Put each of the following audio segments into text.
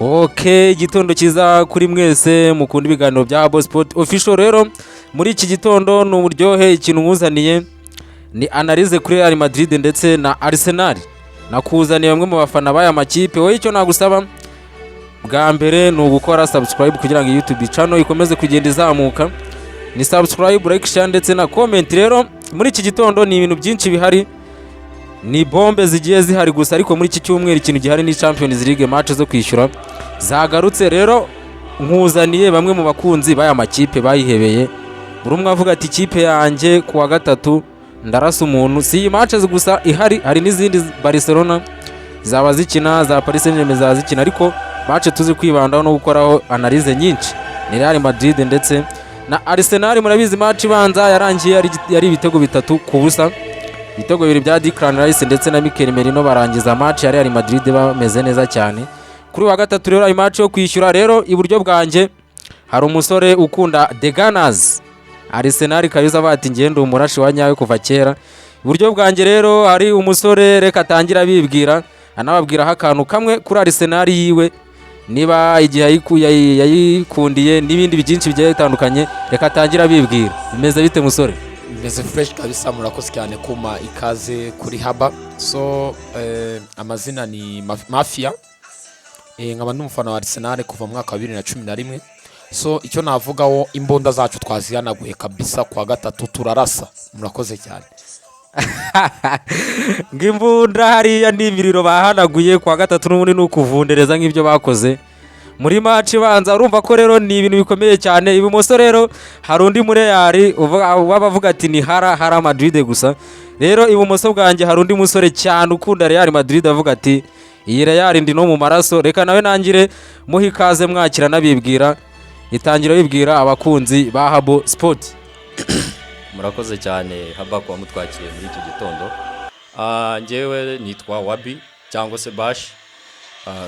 Okay, igitondo kiza kuri mwese mukunda ibiganiro bya Abo Sport Official. Rero muri iki gitondo n'uburyohe ikintu nkuzaniye ni analyse kuri Real Madrid ndetse na Arsenal. Nakuzaniye bamwe mu bafana baya makipe. Wowe icyo nagusaba bwa mbere ni ugukora subscribe kugira ngo YouTube channel ikomeze kugenda izamuka. Ni subscribe, like, share ndetse na comment. Rero muri iki gitondo ni ibintu byinshi bihari. Ni bombe zigiye zihari gusa, ariko muri iki cyumweru ikintu gihari ni Champions League match zo kwishyura zagarutse. Rero nkuzaniye bamwe mu bakunzi baya makipe bayihebeye. Buri umwe avuga ati ikipe yanjye kuwa gatatu ndarasa umuntu. Si iyi match gusa ihari, hari n'izindi Barcelona zaba zikina, za Paris Saint-Germain zazikina, ariko match tuzi kwibandaho no gukoraho analyse nyinshi ni Real Madrid ndetse na Arsenal. Murabizi match ibanza yarangiye yari ibitego 3-0. Ibitego bibiri bya Declan Rice ndetse na Mikel Merino barangiza match ya Real Madrid bameze neza cyane. Kuri wa gatatu rero ay match yo kwishyura. Rero iburyo bwanjye hari umusore ukunda The Gunners. Arsenal kayuza bati ngende umurashi wa nyawe kuva kera. Iburyo bwanjye rero hari umusore reka atangira bibwira, anababwira akantu kamwe kuri Arsenal yiwe, niba igihe yayikundiye n'ibindi byinshi bigiye bitandukanye. Reka atangira bibwira. Bimeze bite musore? Meze fresh kabisa, murakoze cyane kuma ikaze kuri Haba. So amazina ni Mafia, nkaba n'umufana wa Arsenal kuva mu mwaka wa 2011. So icyo navugaho, imbonda zacu twazihanaguye kabisa, kwa gatatu turarasa. Murakoze cyane. Ngimbunda hariya n'imiriro bahanaguye kwa gatatu, n'ubundi n'ukuvundereza nk'ibyo bakoze muri match banza. Urumva ko rero ni ibintu bikomeye cyane. Ibumoso rero hari undi muri Real wabavuga ati ni hara Madrid gusa. Rero ibumoso bwanjye hari undi musore cyane ukunda Real Madrid avuga ati iyi Real ndi no mu maraso. Reka nawe nangire muha ikaze mwakira nabibwira, itangira bibwira abakunzi ba Habo Sport. Murakoze cyane Haba kwa mutwakiriye muri iki gitondo. Njyewe nitwa Wabi cyangwa se Bash.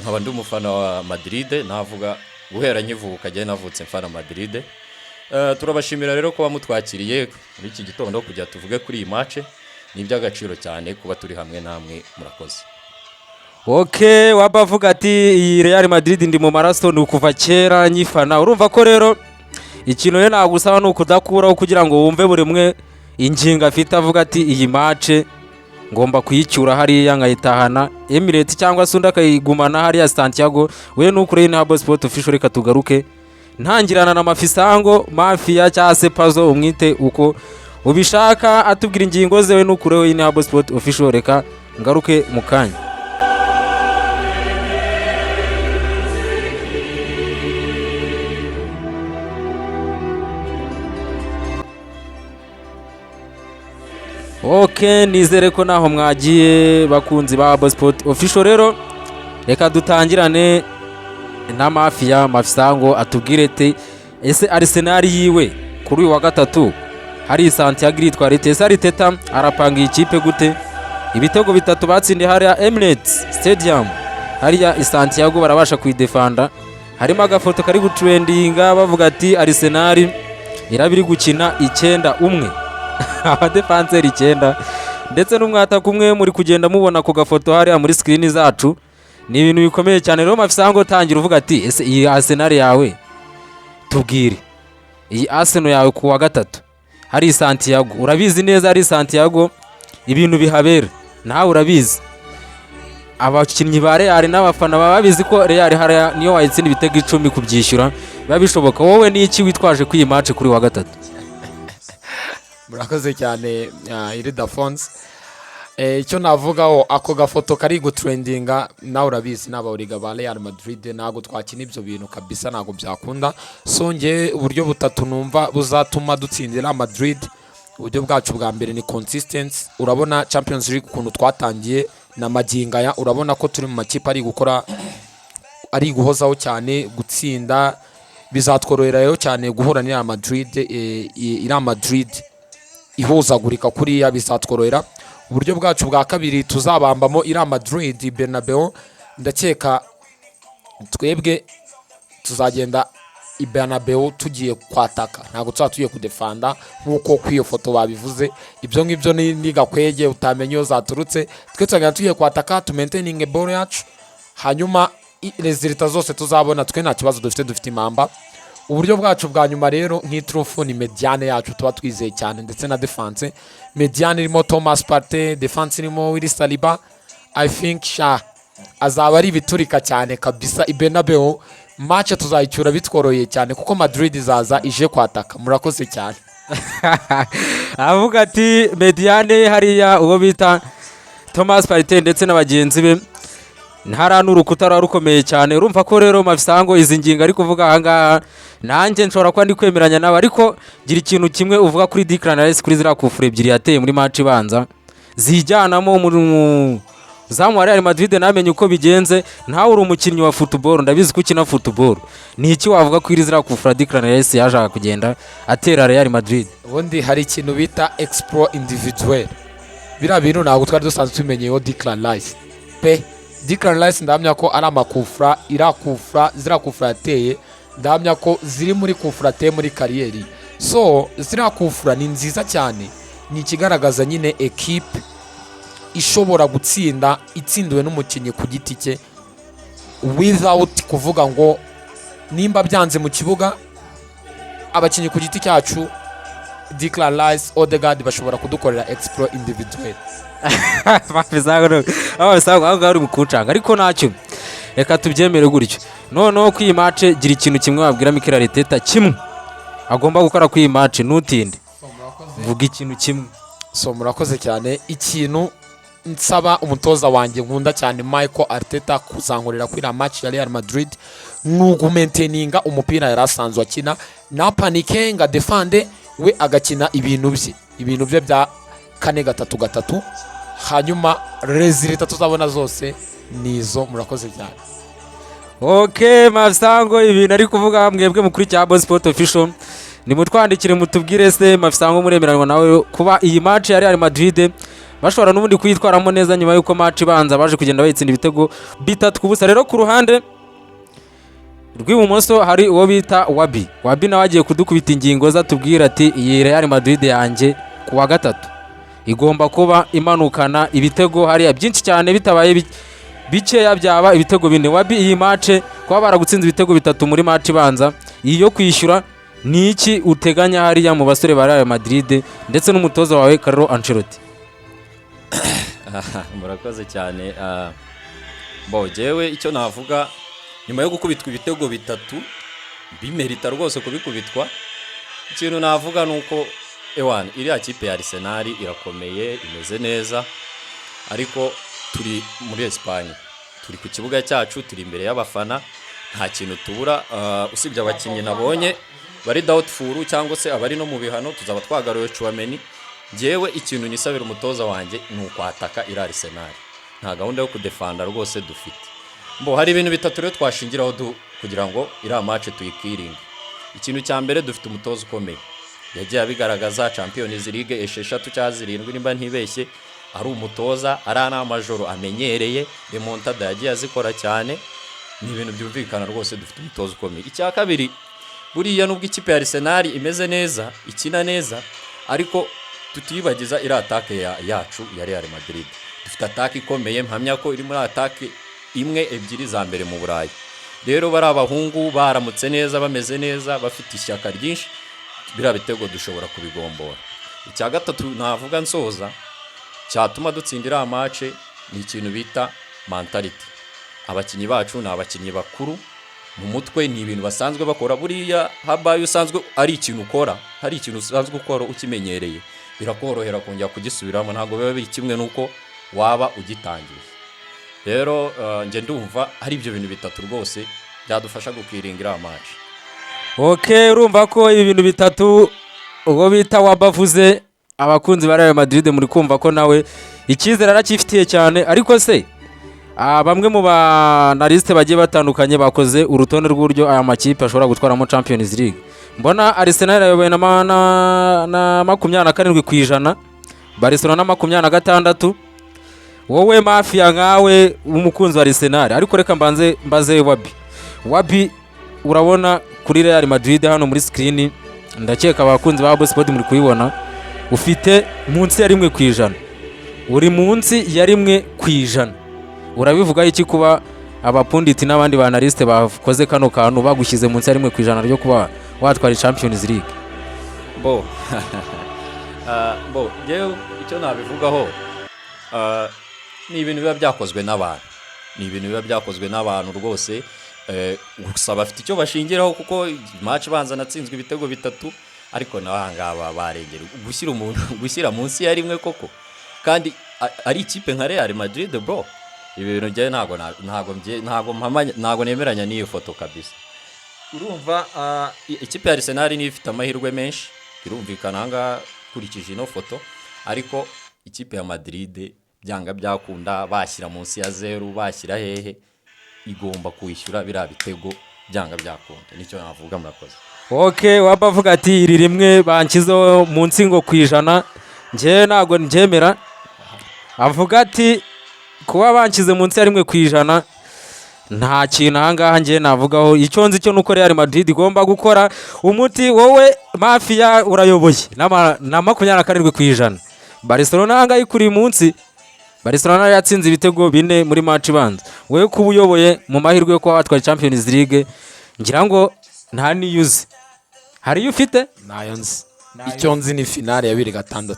Nkaba ndi umufana wa Madrid, navuga guhera nkivuka je navutse mfana Madrid. Turabashimira rero ko bamutwakiriye muri iki gitondo kujya tuvuge kuri iyi match. Ni iby'agaciro cyane kuba turi hamwe namwe, murakoze. Okay, wabavuga ati iyi Real Madrid ndi mu maraso ni ukuva kera nyifana. Urumva ko rero ikintu rero nagusaba ni ukudakuraho kugira ngo wumve buri mwe ingingo afite, avuga ati iyi match ngomba kuyicyura hariya nkayitahana Emirates cyangwa se undi akayigumana hariya Santiago. We n'ukuri ni Habo Sport Official. Reka tugaruke ntangirana na Mafisango Mafia cyangwa se Pazo, umwite uko ubishaka, atubwira ingingo ze. We n'ukuri ni Habo Sport Official. Reka ngaruke mu kanya. Okay, nizere ko naho mwagiye bakunzi ba Abo Sport Official. Rero reka dutangirane na Mafisango atubwire ate ese Arsenal yiwe kuri uyu wa gatatu hari Santiago yitwara ite? Ese Arteta arapanga ikipe gute? Ibitego 3 batsindiye hariya Emirates Stadium hariya Santiago barabasha kuidefanda. Harimo agafoto kari gutrendinga bavuga ati Arsenal irabiri gukina 9-1 abadefanseri 9 ndetse n'umwataka umwe muri kugenda mubona ku gafoto hariya muri screen zacu. Ni ibintu bikomeye cyane. Rero Mafisango tangira uvuga ati ese iyi Arsenal yawe tubwire, iyi Arsenal yawe ku wa gatatu hari Santiago, urabizi neza hari Santiago ibintu bihabera, nawe urabizi, abakinnyi ba Real n'abafana baba babizi ko Real hariya niyo wayitsinda ibitego 10 kubyishyura biba bishoboka. Wowe ni iki witwaje kuri iyi match kuri wa gatatu? Murakoze cyane Irida Fonse. Icyo navugaho, ako gafoto kari gutrendinga, nawe urabizi n'abawuriga ba Real Madrid ntago twakina ibyo bintu kabisa, ntago byakunda. So nge uburyo butatu numva buzatuma dutsindira Madrid. Uburyo bwacu bwa mbere ni consistency. Urabona Champions League ukuntu twatangiye na magingaya, urabona ko turi mu makipe ari gukora, ari guhozaho cyane gutsinda. Bizatworohera rero cyane guhura na Madrid, ira Madrid ihuzagurika kuriya bizatworohera. Uburyo bwacu bwa kabiri tuzabambamo ira Madrid Bernabeu, ndakeka twebwe tuzagenda i Bernabeu tugiye kwataka, ntago tuzatuye kudefanda nkuko kwiyo foto babivuze. Ibyo ngibyo ni gakwege utamenye yo zaturutse. Twe tuzagenda tugiye kwataka, tu maintaining ball yacu, hanyuma resulta zose tuzabona twe nta kibazo dufite impamba. Uburyo bwacu bwa nyuma rero nk'iturufu ni mediane yacu tuba twizeye cyane ndetse na defense. Mediane irimo Thomas Partey, defense irimo Willy Saliba. I think azaba ari biturika cyane kabisa i Bernabeu. Match tuzayicyura bitworoye cyane kuko Madrid izaza ije kwataka. Murakoze cyane. avuga ati mediane hariya uwo bita Thomas Partey ndetse n'abagenzi be ntara n'urukuta rukomeye cyane. Urumva ko rero Mafisango izi ngingo ari kuvuga ahangaha nanjye nshobora kuba ndi kwemeranya nawe, ariko gira ikintu kimwe uvuga kuri Declan Rice kuri zira kufure ebyiri yateye muri match ibanza zijyanamo mu zamu wa Real Madrid. Namenye uko bigenze, ntawe uri umukinnyi wa football, ndabizi ko ukina football. Ni iki wavuga kuri zira kufura Declan Rice yaje kugenda atera Real Madrid? Ubundi hari ikintu bita exploit individuel, bira bintu ntabwo twari dusanzwe tumenyeyeho Declan Rice pe. Declan Rice ndamya ko ari amakufra zira kufra yateye, ndamya ko ziri muri kufra ateye muri kariyeri. So zira kufra ni nziza cyane, ni ikigaragaza nyine equipe ishobora gutsinda itsindiwe n'umukinnyi ku giti cye without kuvuga ngo nimba byanze mu kibuga abakinnyi ku giti cyacu Declan Rice, Odegaard bashobora kudukorera exploit individuel. aho uri mu kucanga, ariko ntacyo reka tubyemere gutyo. Noneho ku iyi match gira ikintu kimwe wabwira Mikel Arteta kimwe agomba gukora ku iyi match, ntutinde vuga ikintu kimwe. So murakoze cyane. Ikintu nsaba umutoza wanjye nkunda cyane Mikel Arteta kuzankorera kuri la match ya Real Madrid nugu maintaininga umupira yarasanzwe akina na panikenga defende we agakina ibintu bye bya 4-3-3, hanyuma resulta tuzabona zose nizo. Murakoze cyane. Okay Mafisango, ibintu ari kuvuga mwebwe mukuri cya Boss Sport Official nimutwandikire mutubwire se Mafisango muremeranwa nawe kuba iyi match ya Real Madrid bashobora n'ubundi kuyitwaramo neza nyuma yuko match ibanza baje kugenda bayitsinda ibitego 3-0. Rero ku ruhande rw'ibumoso hari uwo bita Wabi nawe agiye kudukubita ingingo za tubwira ati iyi Real Madrid yanjye kuwa gatatu igomba kuba imanukana ibitego hariya byinshi cyane, bitabaye bikeya byaba ibitego 4. Wabi, iyi match kuba baragutsinze ibitego 3 muri match ibanza iyi yo kwishyura ni iki uteganya hariya mu basore ba Real Madrid ndetse n'umutoza wawe Carlo Ancelotti? Murakoze cyane. Jewe icyo navuga nyuma yo gukubitwa ibitego 3 bimerita rwose kubikubitwa, ikintu navuga nuko iriya kipe ya Arsenal irakomeye imeze neza, ariko turi muri Espagne, turi ku kibuga cyacu, turi imbere y'abafana, nta kintu tubura usibye abakinnyi nabonye bari doubtful cyangwa se abari no mu bihano. Tuzaba twagaruye Chouameni. Jewe ikintu nisabira umutoza wanjye ni ukwataka iri Arsenal, nta gahunda yo kudefanda rwose dufite. Hari ibintu 3 rero twashingiraho kugira ngo iriya match tuyikiringe. Ikintu cya mbere, dufite umutoza ukomeye, yagiye abigaragaza Champions League 6 cyangwa 7 nimba ntibeshye, ari umutoza ari n'amajoro amenyereye, remontada yagiye azikora cyane, ni ibintu byumvikana rwose dufite umutoza ukomeye. Icya kabiri, buriya nubwo ikipe ya Arsenal imeze neza, ikina neza, ariko tutibagiza iri atake yacu ya Real Madrid. Dufite atake ikomeye, mpamya ko iri muri atake 1-2 za mbere mu Burayi. Rero bari abahungu baramutse neza, bameze neza, bafite ishyaka ryinshi, bira bitego dushobora kubigombora. Icya gatatu navuga nsoza cyatuma dutsindira match ni ikintu bita mentality. Abakinnyi bacu ni abakinnyi bakuru, mu mutwe ni ibintu basanzwe bakora. Buriya habaye usanzwe ari ikintu ukora, hari ikintu usanzwe ukora ukimenyereye, birakorohera kongera kugisubiramo, ntabwo biba biri kimwe nuko waba ugitangiye. Rero nje ndumva ari ibyo bintu 3 rwose byadufasha gukiringira match. Okay, urumva ko ibi bintu 3 ubwo bita wabavuze abakunzi ba Real Madrid muri kumva ko nawe icyizere arakifitiye cyane. Ariko se bamwe mu banaliste bagiye batandukanye bakoze urutonde rw'uburyo aya makipe ashobora gutwaramo Champions League. Mbona Arsenal yayoboye na 27%, Barcelona na 26%. Wowe mafia nkawe umukunzi wa Arsenal, ariko reka mbaze Wabi urabona kuri Real Madrid hano muri screen, ndakeka abakunzi ba Boss Sport muri kuyibona, ufite munsi ya 1%, uri munsi ya 1%. Urabivuga iki kuba abapunditi n'abandi banaliste bakoze kano kantu bagushyize munsi ya 1% ryo kuba watwara Champions League? bo bo yewe icyo nabivugaho ni ibintu biba byakozwe n'abantu rwose. Gusa bafite icyo bashingiraho kuko match banza natsinzwe ibitego 3 ariko nabangaba barengera gushyira munsi ya 1 koko kandi ari ikipe nka Real Madrid bro. Ibintu byaye ntago nemeranya n'iyo foto kabisa. Urumva ikipe ya Arsenal ni ifite amahirwe menshi birumvikana hanga kurikije ino foto, ariko ikipe ya Madrid byanga byakunda bashyira munsi ya 0 bashyira hehe igomba kwishyura bira bitego byanga byakunda. Nicyo navuga murakoze. Okay, wabavuga ati iri rimwe bankizo munsi ngo kwijana nje nago njemera. Avuga ati kuba bankize munsi ya 1% nta kintu ahangaha nje navugaho. Icyo nzi cyo nuko Real Madrid igomba gukora umuti. Wowe Mafia urayoboye na 27%. Barcelona hanga ikuri munsi. Barcelona yatsinze ibitego 4 muri match banza. Wewe kuba uyoboye mu mahirwe yo kuba watwara Champions League ngira ngo nta niyuze. Hari ufite? Nayo nzi. Icyo nzi ni finale ya 2006.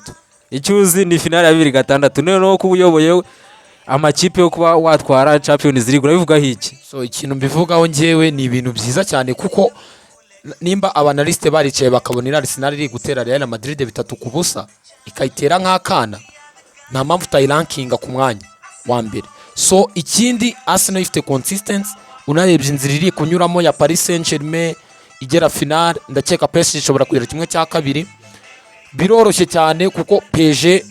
Icyo uzi ni finale ya 2006. None kuba uyoboye amakipe yo kuba watwara Champions League urabivuga hiki? So ikintu mbivugaho ngewe ni ibintu byiza cyane kuko nimba abanaliste baricaye bakabonera Arsenal iri gutera Real Madrid 3-0 ikayitera nk'akana, nta mpamvu tayirankinga ku mwanya wa mbere. So ikindi Arsenal ifite consistency, unarebye inzira iri kunyuramo ya Paris Saint-Germain igera finale, ndakeka PSG ishobora kugera 1/2. Biroroshye cyane kuko PSG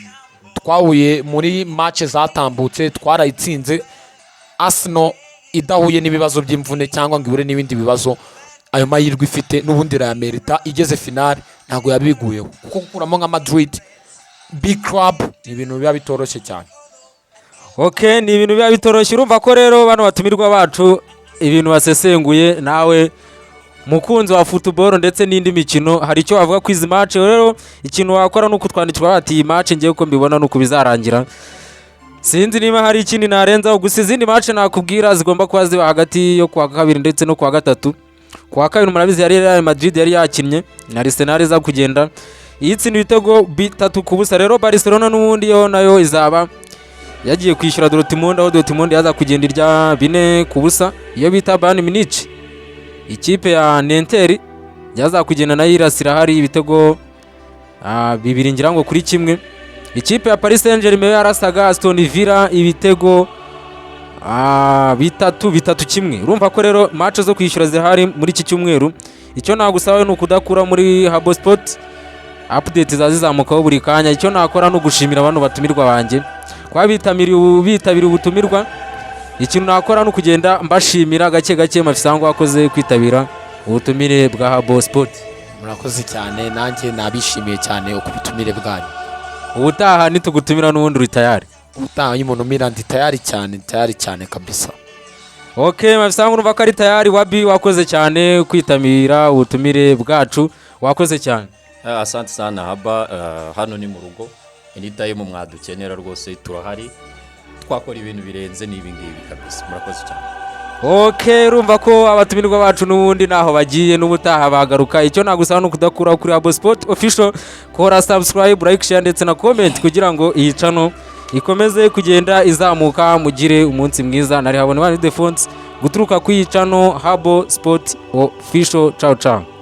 twahuye muri match zatambutse twarayitsinze. Arsenal idahuye n'ibibazo by'imvune cyangwa ngo ibure n'ibindi bibazo, ayo mahirwe ifite n'ubundi ya Merita igeze finale ntago yabiguyeho kuko gukuramo nka Madrid big club ni ibintu biba bitoroshye cyane. Okay, ni ibintu biba bitoroshye. Urumva ko rero bano batumirwa bacu ibintu basesenguye. Nawe mukunzi wa football ndetse n'indi mikino hari icyo wavuga ku izi match? Rero ikintu wakora nuko twandikira bati iyi match ngiye uko mbibona nuko bizarangira. Sinzi niba hari ikindi narenzaho, gusa izindi match nakubwira zigomba kuba ziba hagati yo kwa kabiri ndetse no kwa gatatu. Kwa kabiri murabizi yari Real Madrid yari yakinnye na Arsenal za kugenda yitsinda ibitego 3-0. Rero Barcelona n'ubundi yo nayo izaba yagiye kwishyura Dortmund, aho Dortmund yaza kugenda irya 4-0 iyo bita Bayern Munich. Ikipe ya Nantes yaza kugenda nayo irasira hari ibitego 2 ngira ngo kuri 1. Ikipe ya Paris Saint-Germain yarasaga Aston Villa ibitego 3-1. Urumva ko rero match zo kwishyura zihari muri iki cyumweru. Icyo nagusaba ni ukudakura muri Habo Sport update zazizamukaho buri kanya. Icyo nakora no gushimira abantu batumirwa banjye kwa bitabira ubutumirwa. Ikintu nakora no kugenda mbashimira gake gake mafisango wakoze kwitabira ubutumire bwa Habo Sport. Murakoze cyane, nanjye nabishimiye cyane ukubitumire bwanyu. Ubutaha nitugutumira n'ubundi uri tayari? Ubutaha y'umuntu mira ndi tayari cyane kabisa. Okay, mafisango urumva ko ari tayari. Wabi wakoze cyane kwitabira ubutumire bwacu, wakoze cyane. Asante sana Haba. Hano ni mu rugo, anytime mwadukenera rwose turahari, twakora ibintu birenze n'ibi ngibi kabisa. Murakoze cyane. Okay, urumva ko abatumirwa bacu n'ubundi naho bagiye n'ubutaha bagaruka. Icyo nagusaba no kudakura kuri Habo Sport Official, kora subscribe, like, share ndetse na comment kugira ngo iyi channel ikomeze kugenda izamuka. Mugire umunsi mwiza. Nari habone One Defense guturuka ku iyi channel Habo Sport Official. Ciao ciao.